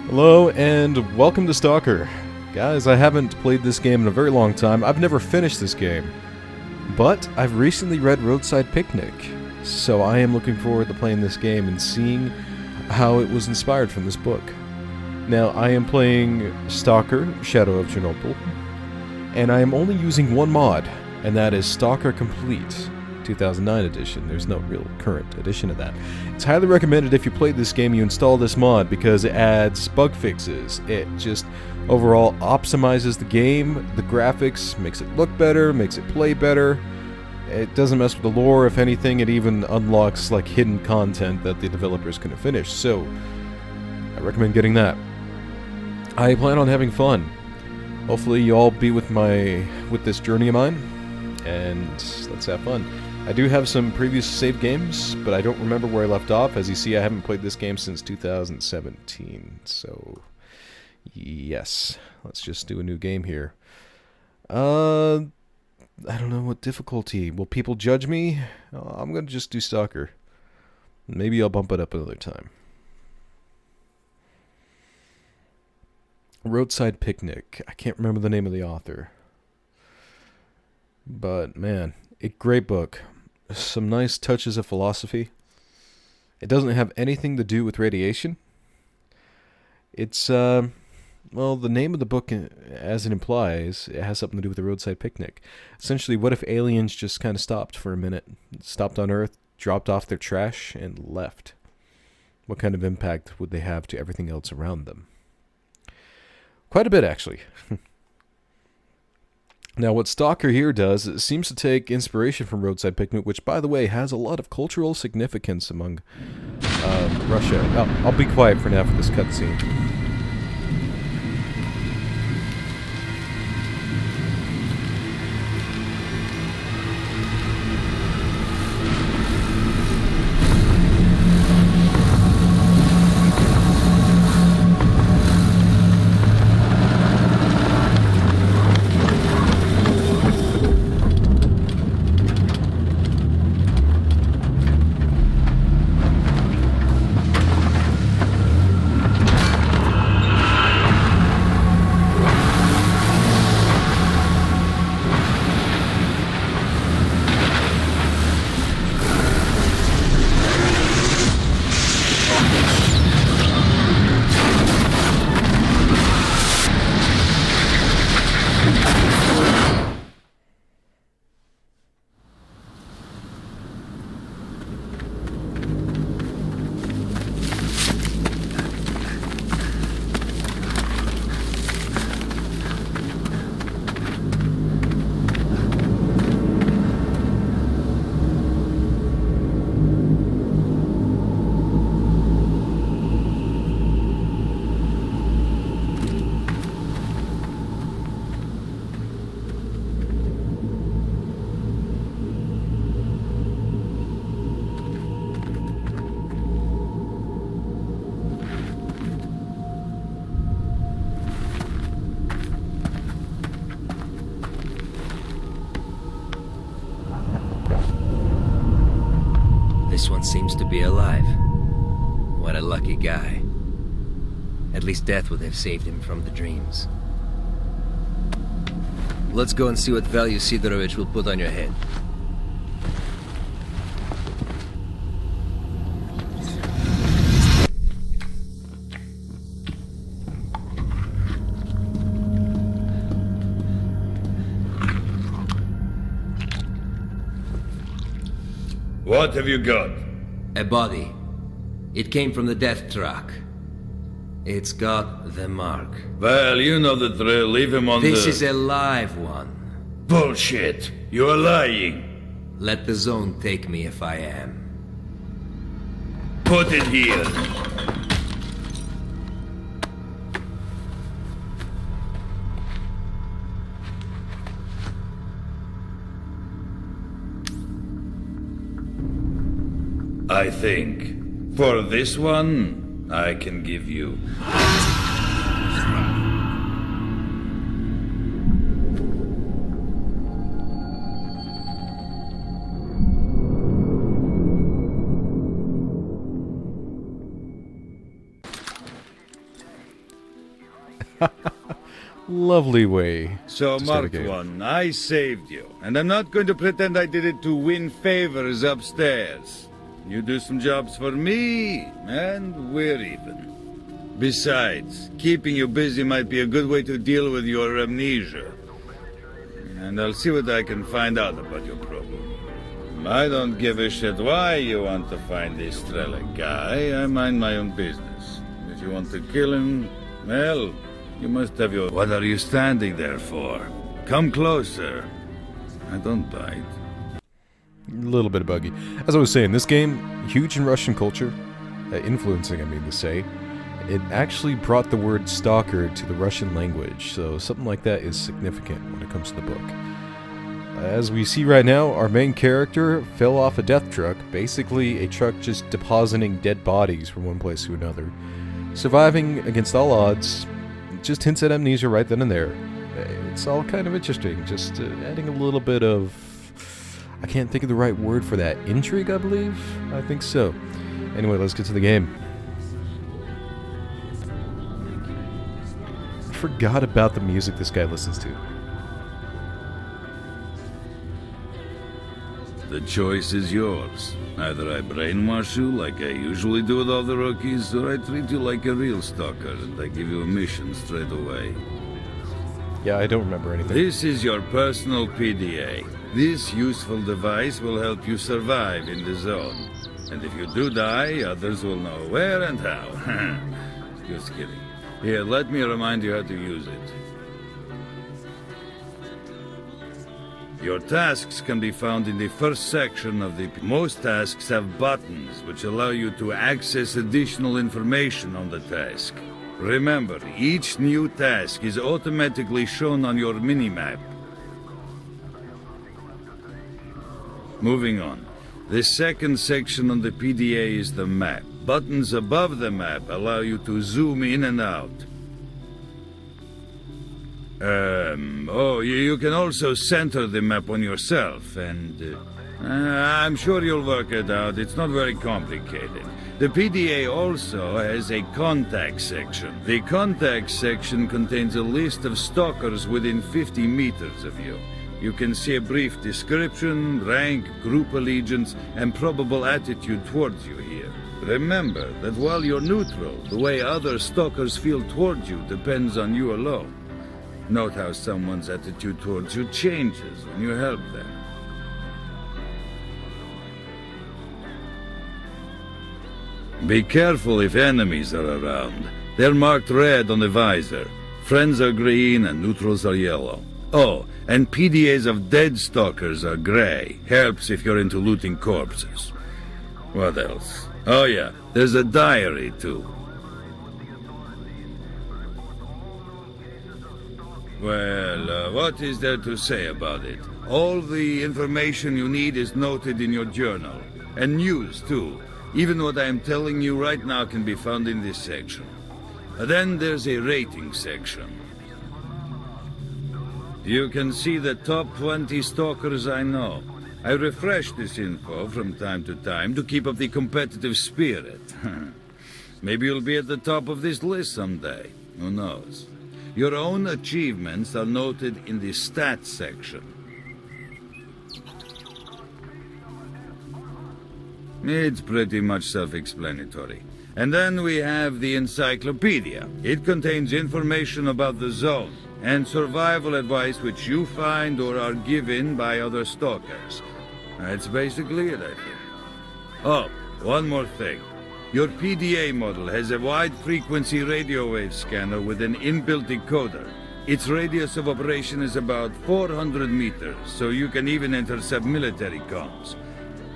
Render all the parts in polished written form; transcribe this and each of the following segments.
Hello and welcome to S.T.A.L.K.E.R. Guys, I haven't played this game in a very long time. I've never finished this game. But I've recently read Roadside Picnic, so I am looking forward to playing this game and seeing how it was inspired from this book. Now, I am playing S.T.A.L.K.E.R. Shadow of Chernobyl, and I am only using one mod, and that is S.T.A.L.K.E.R. Complete 2009 edition. There's no real current edition of that. It's highly recommended if you played this game you install this mod because it adds bug fixes. It just overall optimizes the game, the graphics, makes it look better, makes it play better. It doesn't mess with the lore. If anything, it even unlocks like hidden content that the developers couldn't finish. So I recommend getting that. I plan on having fun. Hopefully you all be with this journey of mine, and let's have fun. I do have some previous save games, but I don't remember where I left off. As you see, I haven't played this game since 2017, so yes, let's just do a new game here. I don't know what difficulty. Will people judge me? I'm gonna just do S.T.A.L.K.E.R. Maybe I'll bump it up another time. Roadside Picnic. I can't remember the name of the author. But, man, a great book. Some nice touches of philosophy. It doesn't have anything to do with radiation. It's, well, the name of the book, as it implies, it has something to do with the roadside picnic. Essentially, what if aliens just kind of stopped for a minute, stopped on Earth, dropped off their trash, and left? What kind of impact would they have to everything else around them? Quite a bit, actually. Now, what S.T.A.L.K.E.R. here does, it seems to take inspiration from Roadside Picnic, which, by the way, has a lot of cultural significance among Russia. I'll be quiet for now for this cutscene. This one seems to be alive. What a lucky guy. At least death would have saved him from the dreams. Let's go and see what value Sidorovich will put on your head. What have you got? A body. It came from the death truck. It's got the mark. Well, you know the drill. Leave him on This is a live one. Bullshit! You are lying. Let the zone take me if I am. Put it here. I think, for this one, I can give you. Lovely way So, to start a Marked game. One, I saved you, and I'm not going to pretend I did it to win favors upstairs. You do some jobs for me, and we're even. Besides, keeping you busy might be a good way to deal with your amnesia. And I'll see what I can find out about your problem. I don't give a shit why you want to find this S.T.A.L.K.E.R guy. I mind my own business. If you want to kill him, well, you must have your... What are you standing there for? Come closer. I don't bite. A little bit buggy. As I was saying, this game, huge in Russian culture, influencing, I mean to say. It actually brought the word stalker to the Russian language, so something like that is significant when it comes to the book. As we see right now, our main character fell off a death truck, basically a truck just depositing dead bodies from one place to another. Surviving against all odds, just hints at amnesia right then and there. It's all kind of interesting, just adding a little bit of... I can't think of the right word for that. Intrigue, I believe? I think so. Anyway, let's get to the game. I forgot about the music this guy listens to. The choice is yours. Either I brainwash you like I usually do with all the rookies, or I treat you like a real stalker and I give you a mission straight away. Yeah, I don't remember anything. This is your personal PDA. This useful device will help you survive in the zone. And if you do die, others will know where and how. Just kidding. Here, let me remind you how to use it. Your tasks can be found in the first section of the... Most tasks have buttons which allow you to access additional information on the task. Remember, each new task is automatically shown on your minimap. Moving on. The second section on the PDA is the map. Buttons above the map allow you to zoom in and out. You can also center the map on yourself, and I'm sure you'll work it out. It's not very complicated. The PDA also has a contact section. The contact section contains a list of stalkers within 50 meters of you. You can see a brief description, rank, group allegiance, and probable attitude towards you here. Remember that while you're neutral, the way other stalkers feel towards you depends on you alone. Note how someone's attitude towards you changes when you help them. Be careful if enemies are around. They're marked red on the visor. Friends are green and neutrals are yellow. Oh, and PDAs of dead stalkers are gray. Helps if you're into looting corpses. What else? Oh yeah, there's a diary too. Well, what is there to say about it? All the information you need is noted in your journal. And news too. Even what I am telling you right now can be found in this section. Then there's a rating section. You can see the top 20 stalkers I know. I refresh this info from time to time to keep up the competitive spirit. Maybe you'll be at the top of this list someday. Who knows? Your own achievements are noted in the stats section. It's pretty much self-explanatory. And then we have the encyclopedia. It contains information about the zone and survival advice which you find or are given by other stalkers. That's basically it, I think. Oh, one more thing. Your PDA model has a wide-frequency radio wave scanner with an inbuilt decoder. Its radius of operation is about 400 meters, so you can even intercept military comms.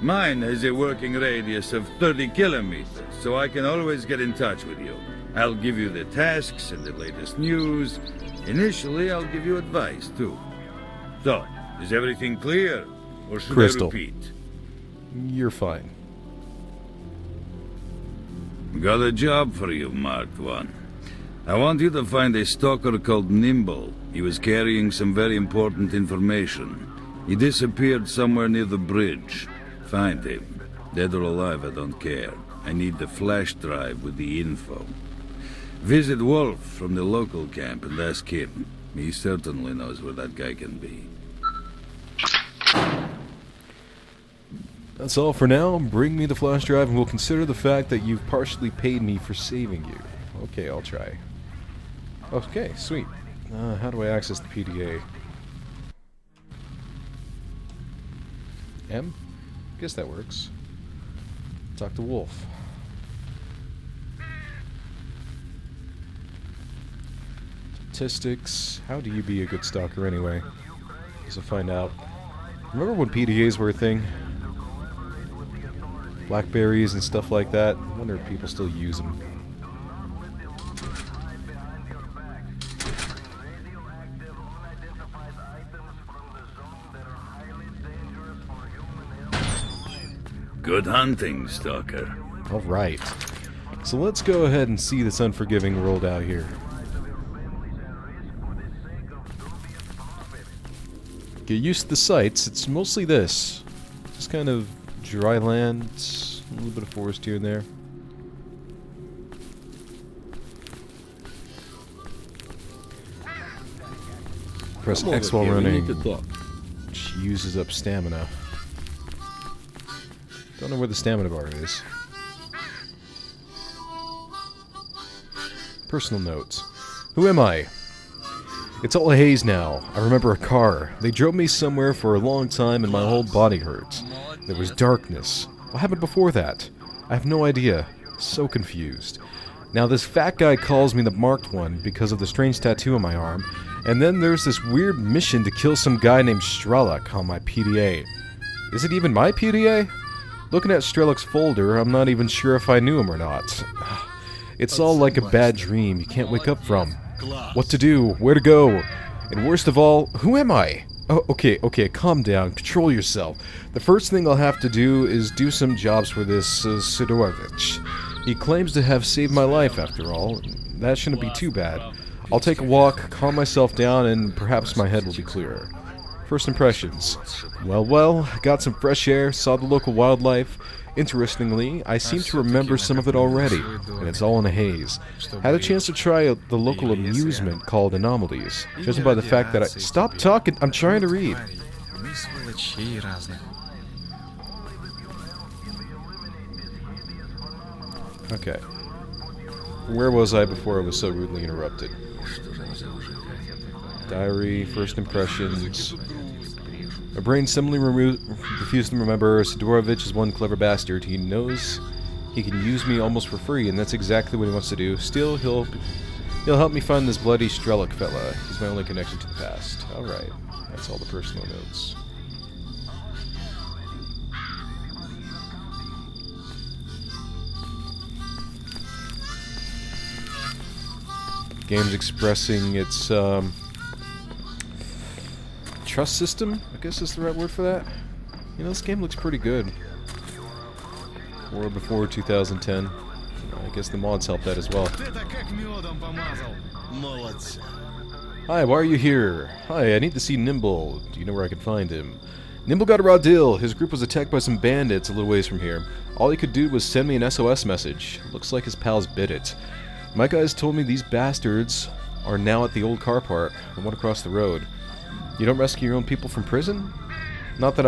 Mine has a working radius of 30 kilometers, so I can always get in touch with you. I'll give you the tasks and the latest news. Initially, I'll give you advice, too. So, is everything clear? Or should Crystal. I repeat? You're fine. Got a job for you, Marked One. I want you to find a stalker called Nimble. He was carrying some very important information. He disappeared somewhere near the bridge. Find him. Dead or alive, I don't care. I need the flash drive with the info. Visit Wolf from the local camp and ask him. He certainly knows where that guy can be. That's all for now. Bring me the flash drive and we'll consider the fact that you've partially paid me for saving you. Okay, I'll try. Okay, sweet. How do I access the PDA? M? Guess that works. Talk to Wolf. Statistics. How do you be a good stalker anyway? Guess I'll find out. Remember when PDAs were a thing? Blackberries and stuff like that. I wonder if people still use them. Good hunting, Stalker. Alright. So let's go ahead and see this unforgiving world out here. Get used to the sights. It's mostly this. Just kind of dry land, a little bit of forest here and there. Press X while running, which uses up stamina. Don't know where the stamina bar is. Personal notes. Who am I? It's all a haze now. I remember a car. They drove me somewhere for a long time and my whole body hurts. There was darkness. What happened before that? I have no idea. So confused. Now this fat guy calls me the Marked One because of the strange tattoo on my arm, and then there's this weird mission to kill some guy named S.T.A.L.K.E.R on my PDA. Is it even my PDA? Looking at S.T.A.L.K.E.'s folder, I'm not even sure if I knew him or not. It's all like a bad dream you can't wake up from. What to do, where to go, and worst of all, who am I? Oh, okay, calm down, control yourself. The first thing I'll have to do is do some jobs for this Sidorovich. He claims to have saved my life after all. That shouldn't be too bad. I'll take a walk, calm myself down, and perhaps my head will be clearer. First impressions. Well, got some fresh air, saw the local wildlife. Interestingly, I seem to remember some of it already, and it's all in a haze. Had a chance to try the local amusement called Anomalies, judging by the fact that I... Stop talking! I'm trying to read! Okay. Where was I before I was so rudely interrupted? Diary, first impressions... My brain similarly refused to remember. Sidorovich is one clever bastard. He knows he can use me almost for free, and that's exactly what he wants to do. Still, he'll help me find this bloody S.T.A.L.K.E.R fella. He's my only connection to the past. Alright, that's all the personal notes. Game's expressing its, trust system, I guess is the right word for that. You know, this game looks pretty good. Or before 2010. I guess the mods helped that as well. Hi, why are you here? Hi, I need to see Nimble. Do you know where I can find him? Nimble got a raw deal. His group was attacked by some bandits a little ways from here. All he could do was send me an SOS message. Looks like his pals bit it. My guys told me these bastards are now at the old car park, the one across the road. You don't rescue your own people from prison? Not what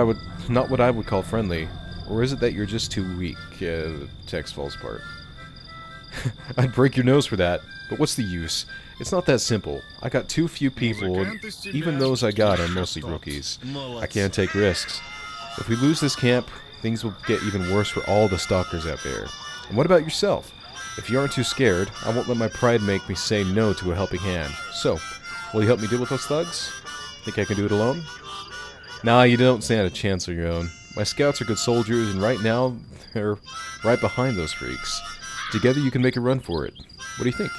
I would call friendly. Or is it that you're just too weak? The text falls apart. I'd break your nose for that, but what's the use? It's not that simple. I got too few people, and even those I got are mostly rookies. I can't take risks. If we lose this camp, things will get even worse for all the stalkers out there. And what about yourself? If you aren't too scared, I won't let my pride make me say no to a helping hand. So, will you help me deal with those thugs? Think I can do it alone? Nah, you don't stand a chance on your own. My scouts are good soldiers, and right now, they're right behind those freaks. Together you can make a run for it. What do you think?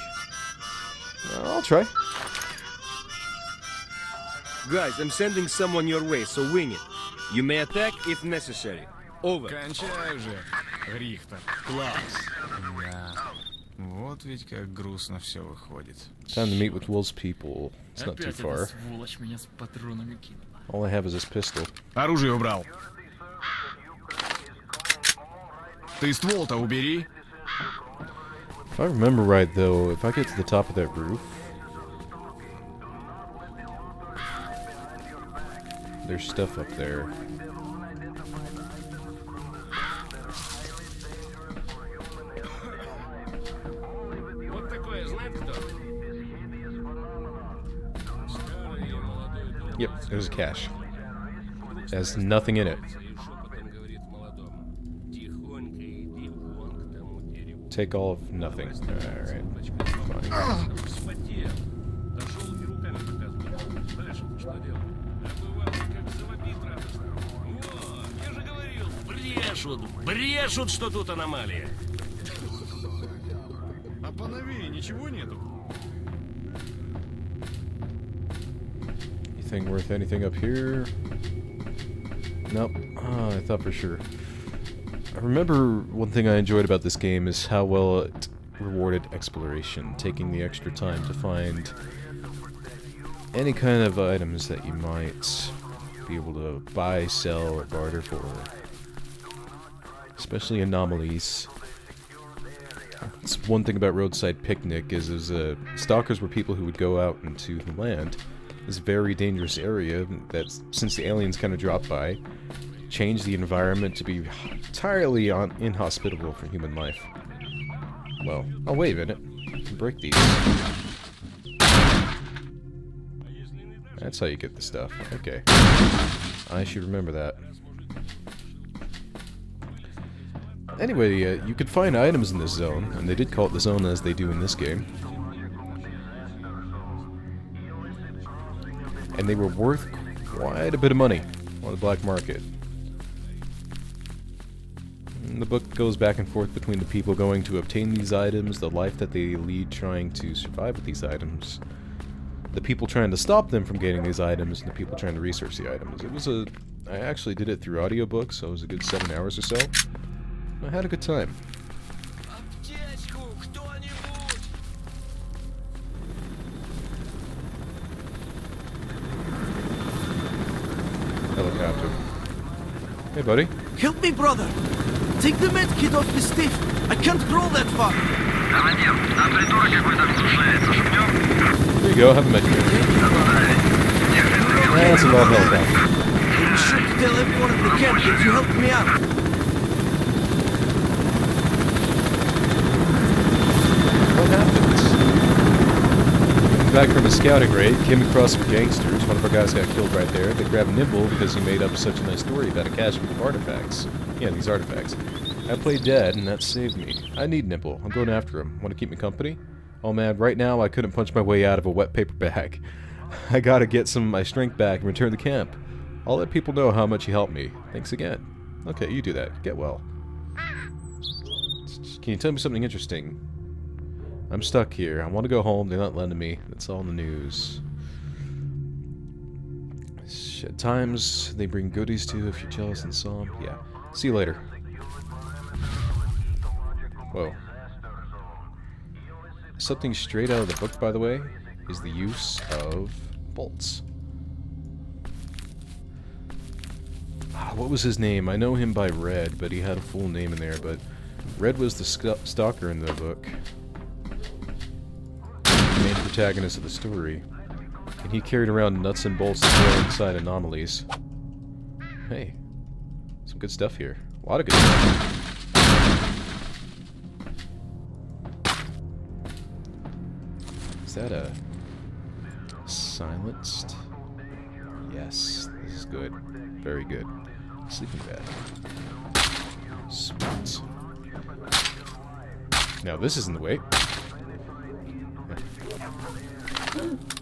I'll try. Guys, I'm sending someone your way, so wing it. You may attack if necessary. Over. Кончай уже, Рихтер. Класс. Да. Вот ведь как грустно все выходит. Time to meet with Wolf's people. It's not too far. All I have is this pistol. Оружие убрал. Ты ствол-то убери. If I remember right, though, if I get to the top of that roof, there's stuff up there. Yep, there's a cache. It has nothing in it. Take all of nothing. Alright. Брешут, что тут аномалия. А поновее ничего нету? Anything worth anything up here? Nope. Ah, I thought for sure. I remember one thing I enjoyed about this game is how well it rewarded exploration, taking the extra time to find any kind of items that you might be able to buy, sell, or barter for. Especially anomalies. It's one thing about Roadside Picnic is stalkers were people who would go out into the land, this very dangerous area that, since the aliens kind of dropped by, changed the environment to be entirely inhospitable for human life. Well, I'll wait a minute. I can break these. That's how you get the stuff. Okay. I should remember that. Anyway, you could find items in this zone, and they did call it the zone as they do in this game. And they were worth quite a bit of money on the black market. And the book goes back and forth between the people going to obtain these items, the life that they lead trying to survive with these items, the people trying to stop them from getting these items, and the people trying to research the items. I actually did it through audiobook, so it was a good 7 hours or so. I had a good time. Helicopter. Hey, buddy. Help me, brother! Take the med kit off the stiff! I can't crawl that far! Here you go, have a med kit. That's a lot of helicopter. You should tell everyone at the camp that you helped me out! What happened? Back from a scouting raid, came across some gangsters. One of our guys got killed right there. They grabbed Nimble because he made up such a nice story about a cache of artifacts. Yeah, these artifacts. I played dead, and that saved me. I need Nimble. I'm going after him. Want to keep me company? Oh man, right now I couldn't punch my way out of a wet paper bag. I gotta get some of my strength back and return to camp. I'll let people know how much you helped me. Thanks again. Okay, you do that. Get well. Can you tell me something interesting? I'm stuck here. I want to go home. They're not letting me. That's all in the news. At times, they bring goodies to you if you're jealous and saw them. Yeah. See you later. Whoa. Something straight out of the book, by the way, is the use of bolts. What was his name? I know him by Red, but he had a full name in there, but Red was the stalker in the book. Main protagonist of the story, and he carried around nuts and bolts to throw inside anomalies. Hey, some good stuff here. A lot of good stuff. Is that a silenced? Yes, this is good. Very good. Sleeping bag. Sweet. Now this is in the way.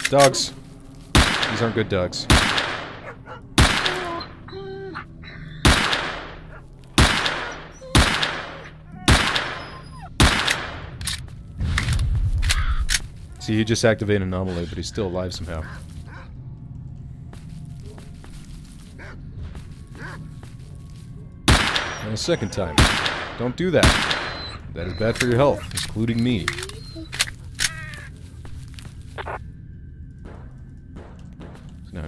Dogs. These aren't good dogs. See, he just activated an anomaly, but he's still alive somehow. And a second time. Don't do that. That is bad for your health, including me.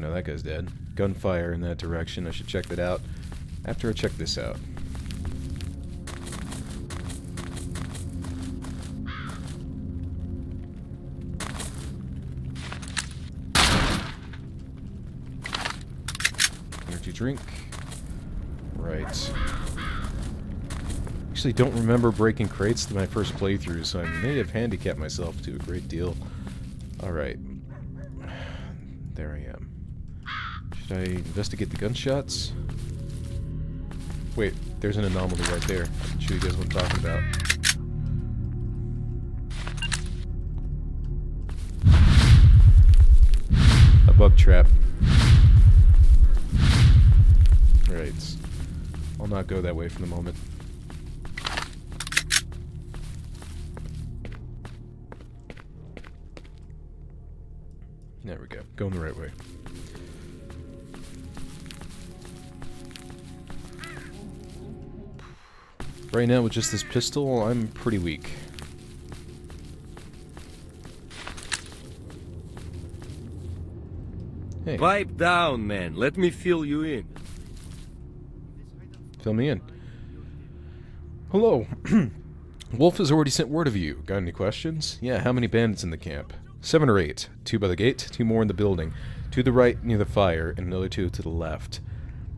No, that guy's dead. Gunfire in that direction. I should check that out after I check this out. drink. Right. Actually, don't remember breaking crates to my first playthrough, so I may have handicapped myself to a great deal. Alright. There I am. Should I investigate the gunshots? Wait, there's an anomaly right there. I can show you guys what I'm talking about. A bug trap. Right. I'll not go that way for the moment. There we go. Going the right way. Right now, with just this pistol, I'm pretty weak. Hey. Pipe down, man. Let me fill you in. Fill me in. Hello. Wolf has already sent word of you. Got any questions? Yeah, how many bandits in the camp? 7 or 8. 2 by the gate, 2 more in the building. 2 to the right near the fire, and another 2 to the left.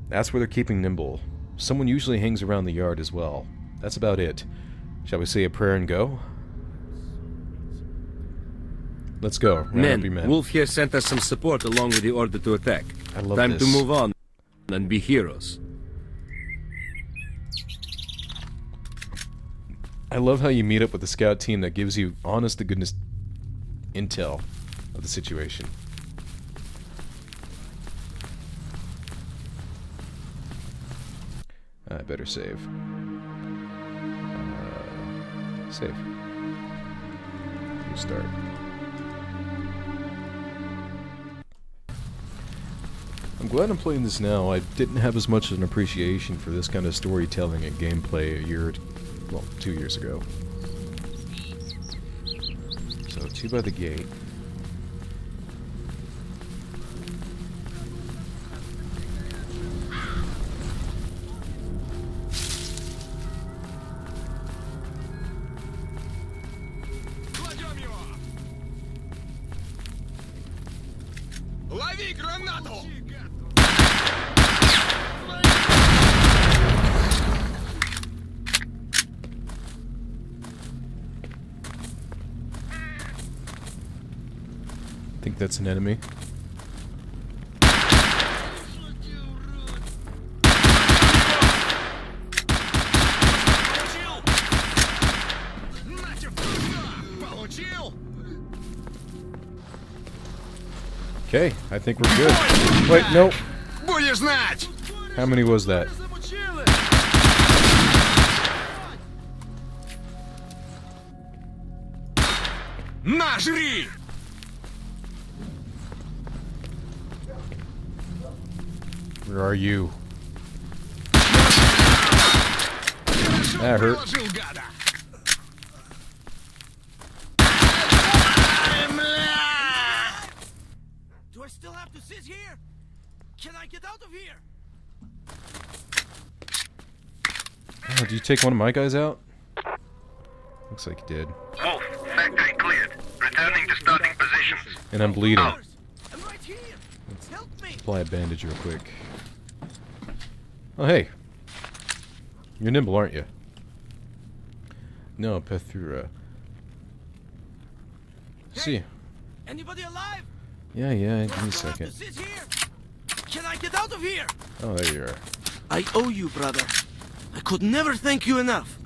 That's where they're keeping Nimble. Someone usually hangs around the yard as well. That's about it. Shall we say a prayer and go? Let's go. Men, Wolf here sent us some support along with the order to attack. I love Time this. to move on and be heroes. I love how you meet up with a scout team that gives you honest-to-goodness intel of the situation. I better save. Save. Restart. I'm glad I'm playing this now. I didn't have as much of an appreciation for this kind of storytelling and gameplay a year, well, 2 years ago. So, 2 by the gate. Лови гранату! I think that's an enemy. Okay, I think we're good. Wait, no. Будешь знать! How many was that? На, жри! Where are you? That hurt. Положил, гада! Do I still have to sit here? Can I get out of here? Oh, did you take one of my guys out? Looks like you did. Wolf, factory cleared. Returning to starting positions. And I'm bleeding. I'm right here. Help me. Apply a bandage real quick. Oh, hey. You're nimble, aren't you? No, Pethura. See. Anybody alive? Yeah, give me a Do I still have second. to sit here? Can I get out of here? Oh, there you are. I owe you, brother. I could never thank you enough.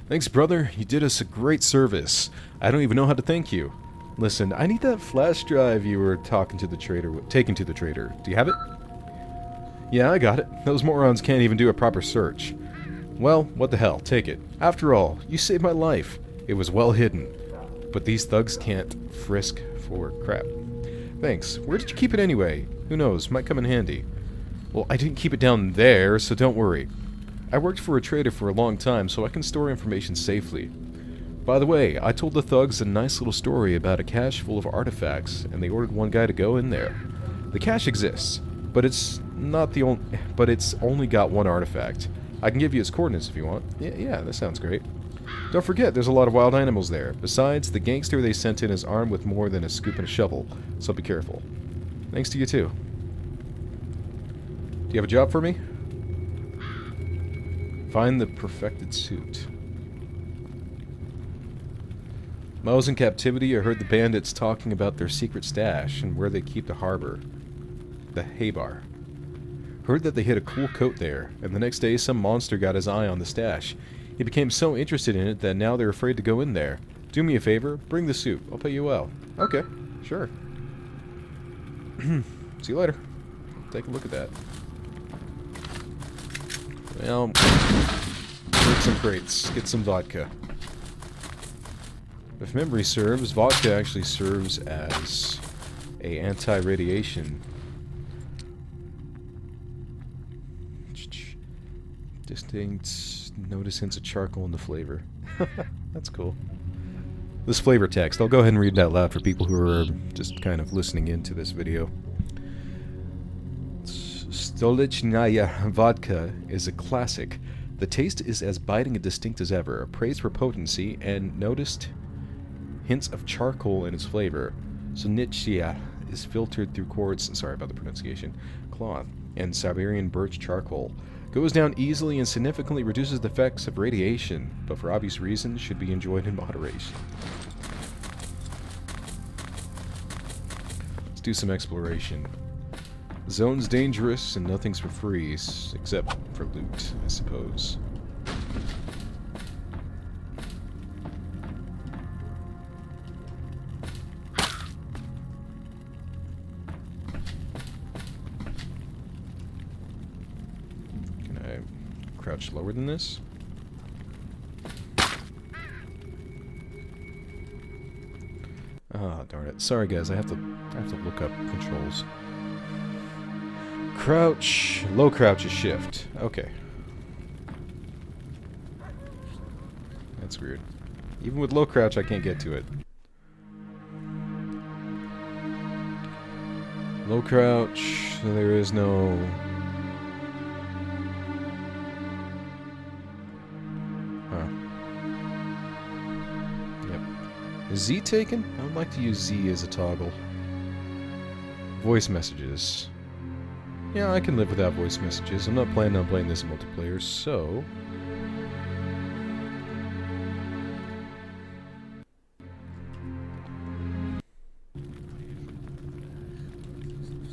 Thanks, brother. You did us a great service. I don't even know how to thank you. Listen, I need that flash drive you were taking to the trader. Do you have it? Yeah, I got it. Those morons can't even do a proper search. Well, what the hell, take it. After all, you saved my life. It was well hidden. But these thugs can't frisk for crap. Thanks. Where did you keep it anyway? Who knows, might come in handy. Well, I didn't keep it down there, so don't worry. I worked for a trader for a long time, so I can store information safely. By the way, I told the thugs a nice little story about a cache full of artifacts, and they ordered one guy to go in there. The cache exists, but it's only got one artifact. I can give you its coordinates if you want. Yeah, that sounds great. Don't forget, there's a lot of wild animals there. Besides, the gangster they sent in is armed with more than a scoop and a shovel, so be careful. Thanks to you too. you have a job for me? Find the perfected suit. While I was in captivity, I heard the bandits talking about their secret stash and where they keep the harbor. The Hay-Bar. Heard that they hid a cool coat there, and the next day some monster got his eye on the stash. He became so interested in it that now they're afraid to go in there. Do me a favor, bring the suit. I'll pay you well. Okay, sure. See you later. Take a look at that. Well, break some crates. Get some vodka. If memory serves, vodka actually serves as a anti-radiation. Distinct notice hints of charcoal in the flavor. That's cool. This flavor text, I'll go ahead and read it out loud for people who are just kind of listening into this video. Stolichnaya vodka is a classic. The taste is as biting and distinct as ever, praised for potency and noticed hints of charcoal in its flavor. Sonichia is filtered through quartz, sorry about the pronunciation, cloth, and Siberian birch charcoal. Goes down easily and significantly reduces the effects of radiation, but for obvious reasons should be enjoyed in moderation. Let's do some exploration. The zone's dangerous and nothing's for free, except for loot, I suppose. Crouch lower than this? Ah, darn it. Sorry guys, I have to look up controls. Crouch, low crouch is shift. Okay. That's weird. Even with low crouch I can't get to it. Low crouch, so there is no... Is Z taken? I would like to use Z as a toggle. Voice messages. Yeah, I can live without voice messages. I'm not planning on playing this in multiplayer, so...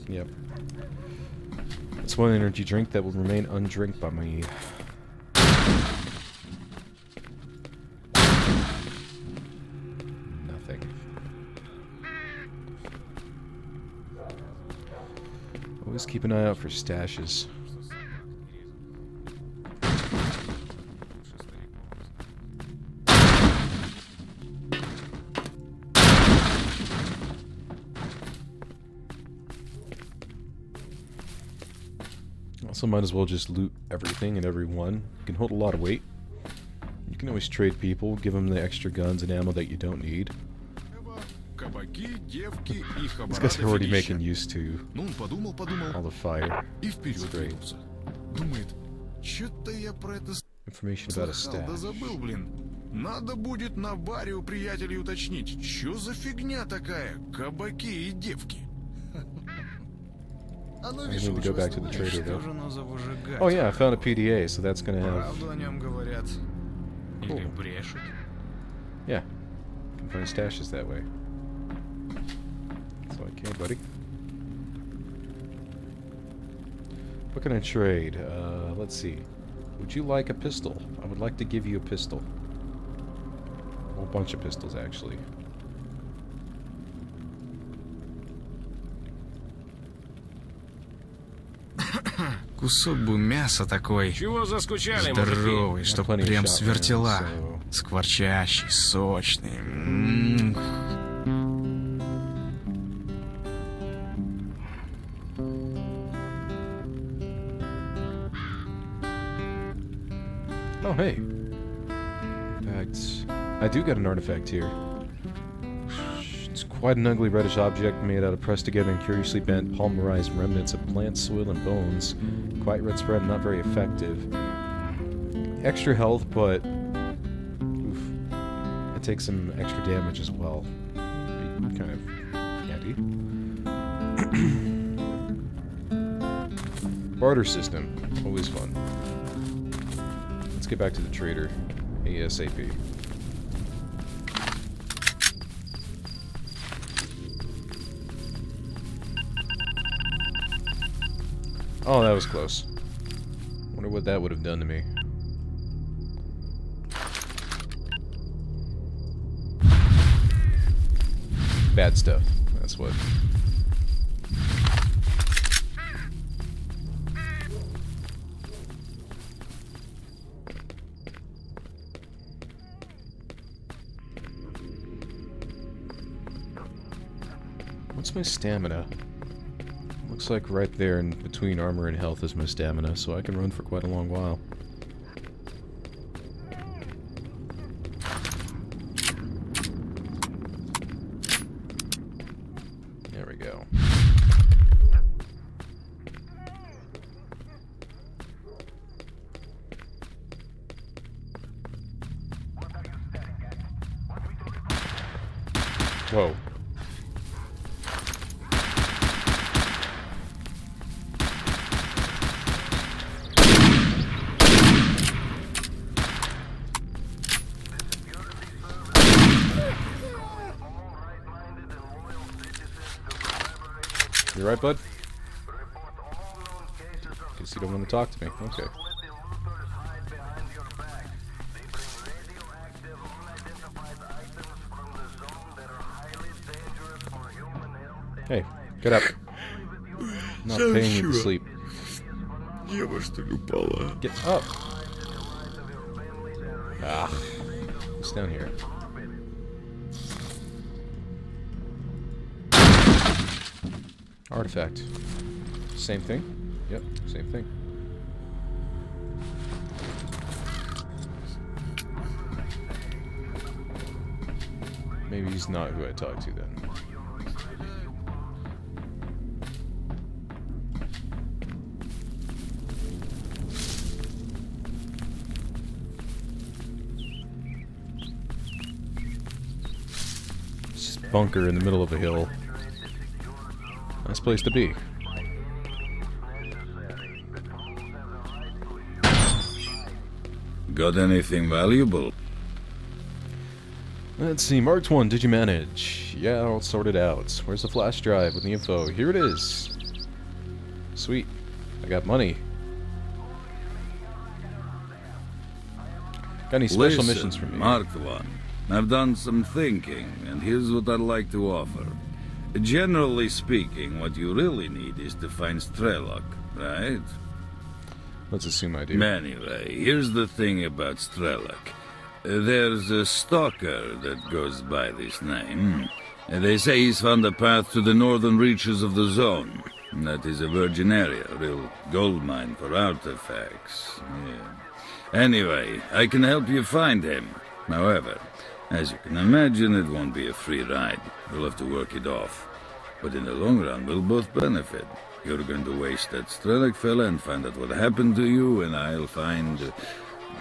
Yep. That's one energy drink that will remain undrinked by me. Always keep an eye out for stashes. Also might as well just loot everything and everyone. You can hold a lot of weight. You can always trade people, give them the extra guns and ammo that you don't need. These guys are already making use to all the fire. It's great. Information about a stash. Надо будет на баре у приятелей уточнить, что за фигня такая, кабаки и девки. I need to go back to the trader though. Oh yeah, I found a PDA, so that's gonna have... Cool. Yeah, you can find stashes that way. So okay, buddy. What can I trade? Let's see. Would you like a pistol? I would like to give you a pistol. A whole bunch of pistols, actually. Кусок бы мяса такой. Чего заскучали, здоровый, чтоб прям с вертела. Скворчащий, сочный. Oh, hey. In fact, I do get an artifact here. It's quite an ugly reddish object made out of pressed together and curiously bent, polymerized remnants of plants, soil, and bones. Quite red spread and not very effective. Extra health, but... oof. It takes some extra damage as well. Be kind of handy. Barter system. Always fun. Let's get back to the trader. ASAP. Oh, that was close. Wonder what that would have done to me. Bad stuff. That's what. What's my stamina? Looks like right there in between armor and health is my stamina, so I can run for quite a long while. There we go. Whoa. You right, bud? Guess you don't want to talk to me. Okay. Hey, get up. I'm not paying you to sleep. Get up. Ah. It's down here. Artifact. Same thing? Yep, same thing. Maybe he's not who I talked to then. Just bunker in the middle of a hill. Nice place to be. Got anything valuable? Let's see, marked one, did you manage? Yeah, I'll sort it out. Where's the flash drive with the info? Here it is. Sweet. I got money. Got any special missions for me? Marked one. I've done some thinking, and here's what I'd like to offer. Generally speaking, what you really need is to find S.T.A.L.K.E.R, right? Let's assume I do. Anyway, here's the thing about S.T.A.L.K.E.R. There's a stalker that goes by this name. And they say he's found a path to the northern reaches of the zone. That is a virgin area, a real gold mine for artifacts. Yeah. Anyway, I can help you find him. However, as you can imagine, it won't be a free ride. We'll have to work it off. But in the long run, we'll both benefit. You're going to waste that S.T.A.L.K.E.R fella and find out what happened to you, and I'll find...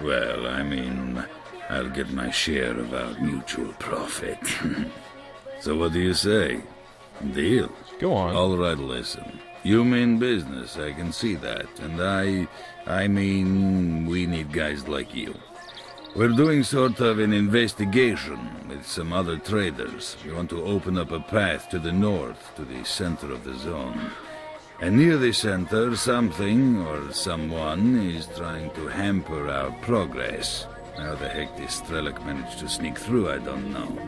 well, I mean, I'll get my share of our mutual profit. So what do you say? Deal? Go on. All right, listen. You mean business, I can see that. And I mean, we need guys like you. We're doing sort of an investigation with some other traders. We want to open up a path to the north, to the center of the zone. And near the center, something or someone is trying to hamper our progress. How the heck this S.T.A.L.K.E.R managed to sneak through, I don't know.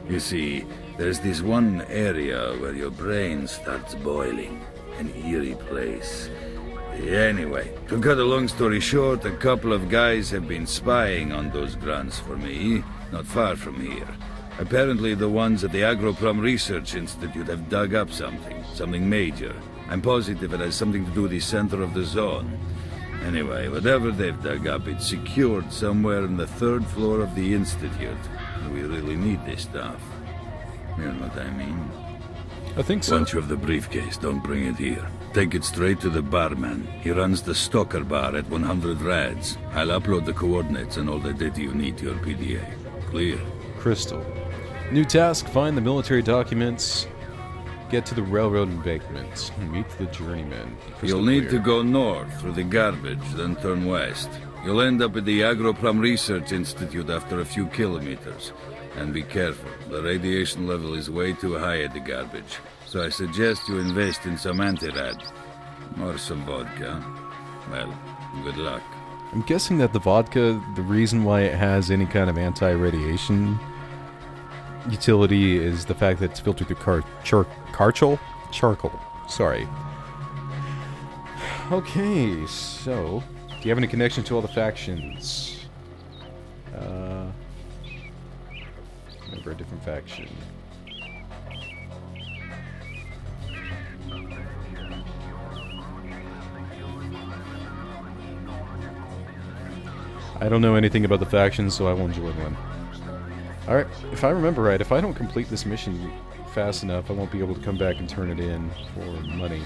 You see, there's this one area where your brain starts boiling. An eerie place. Anyway, to cut a long story short, a couple of guys have been spying on those grunts for me, not far from here. Apparently the ones at the Agroprom Research Institute have dug up something major. I'm positive it has something to do with the center of the zone. Anyway, whatever they've dug up, it's secured somewhere on the 3rd floor of the Institute. We really need this stuff. You know what I mean? I think so. Once you have the briefcase, don't bring it here. Take it straight to the barman. He runs the S.T.A.L.K.E.R bar at 100 rads. I'll upload the coordinates and all the data you need to your PDA. Clear? Crystal. New task, find the military documents. get to the railroad embankment. Meet the journeyman. Crystal You'll need clear. to go north through the garbage, then turn west. You'll end up at the Agroprom Research Institute after a few kilometers. And be careful, the radiation level is way too high at the garbage. So I suggest you invest in some anti-rad. Or some vodka. Well, good luck. I'm guessing that the vodka, the reason why it has any kind of anti-radiation utility is the fact that it's filtered through charcoal. Sorry. Okay, so do you have any connection to all the factions? Remember a different faction. I don't know anything about the factions, so I won't join one. Alright, if I remember right, if I don't complete this mission fast enough, I won't be able to come back and turn it in for money.